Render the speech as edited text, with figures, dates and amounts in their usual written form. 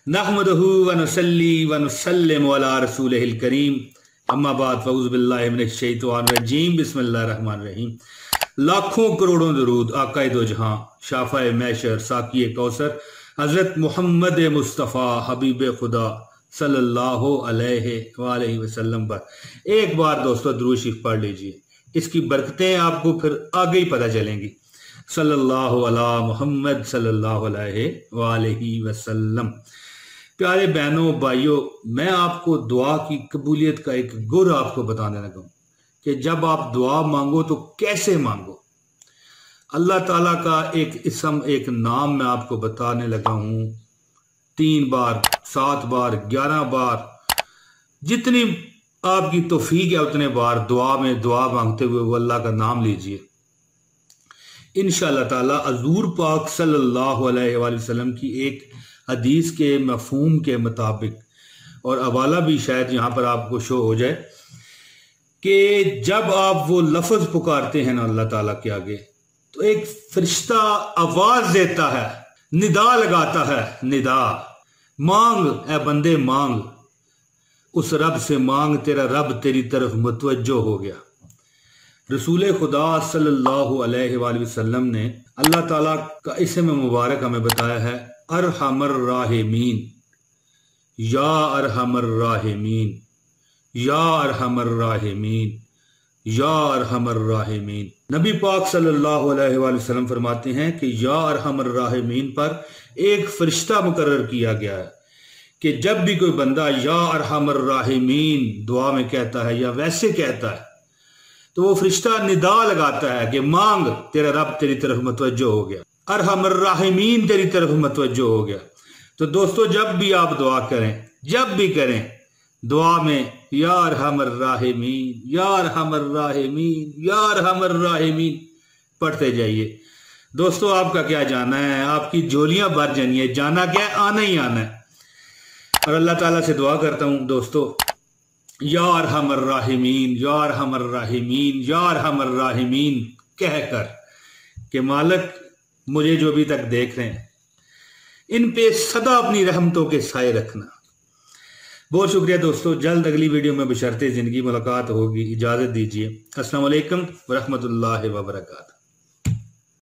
नहमदहु व नुसल्ली व नुसल्लिमु अला रसूलिहिल करीम अम्मा बाद फ़ऊज़ु बिल्लाहि मिनश शैतानिर रजीम बिस्मिल्लाहिर रहमानिर रहीम। लाखों करोड़ों दरूद आक़ाए दो जहां शाफ़ाए महशर साक़िए कौसर हज़रत मोहम्मद मुस्तफ़ा हबीब खुदा सल्लल्लाहु अलैहि वसल्लम पर एक बार दोस्तों दुरूद शरीफ पढ़ लीजिए। इसकी बरकतें आपको फिर आगे ही पता चलेंगी। सल्लल्लाहु अला मोहम्मद सल्लल्लाहु अलैहि वसल्लम। प्यारे बहनों भाइयों, मैं आपको दुआ की कबूलियत का एक गुर आपको बताने लगा हूं कि जब आप दुआ मांगो तो कैसे मांगो। अल्लाह ताला का एक इसम एक नाम मैं आपको बताने लगा हूं। 3 बार 7 बार 11 बार जितनी आपकी तौफीक है उतने बार दुआ में दुआ मांगते हुए वो अल्लाह का नाम लीजिए। इंशाअल्लाह ताला हज़ूर पाक सल्लल्लाहु अलैहि वसल्लम की एक हदीस के मफहूम के मुताबिक, और हवाला भी शायद यहाँ पर आपको शो हो जाए, कि जब आप वो लफ्ज़ पुकारते हैं ना अल्लाह ताला के आगे, तो एक फरिश्ता आवाज देता है, निदा लगाता है। निदा, मांग ए बंदे मांग, उस रब से मांग, तेरा रब तेरी तरफ मुतवज्जो हो गया। रसूल खुदा सल्लल्लाहु अलैहि वसल्लम ने अल्लाह ताला का इसम मुबारक हमें बताया है, अरहमर राहिमीन, या अरहमर राहिमीन, या अरहमर राहिमीन, या अरहमर राहिमीन। नबी पाक सल्लल्लाहु अलैहि वसल्लम फरमाते हैं कि या अरहमर राहिमीन पर एक फरिश्ता मुकर्रर किया गया है कि जब भी कोई बंदा या अरहमर राहिमीन दुआ में कहता है या वैसे कहता है तो वो फरिश्ता निदा लगाता है कि मांग, तेरा रब तेरी तरफ मुतवज्जो हो गया, अरहमर राहिमीन तेरी तरफ मुतवज्जो हो गया। तो दोस्तों, जब भी आप दुआ करें, जब भी करें, दुआ में या अरहमर राहिमीन, या अरहमर राहिमीन, या अरहमर राहिमीन पढ़ते जाइए। दोस्तों, आपका क्या जाना है, आपकी झोलियां भर जानी है, जाना क्या है, आना ही आना है। और अल्लाह ताला से दुआ करता हूं दोस्तों, या अरहमर राहिमीन, या अरहमर राहिमीन, या अरहमर राहिमीन कहकर कि मालिक मुझे जो अभी तक देख रहे हैं इन पे सदा अपनी रहमतों के साए रखना। बहुत शुक्रिया दोस्तों। जल्द अगली वीडियो में बशर्ते जिंदगी मुलाकात होगी। इजाजत दीजिए। अस्सलाम वालेकुम व रहमतुल्लाहि व बरकातहू।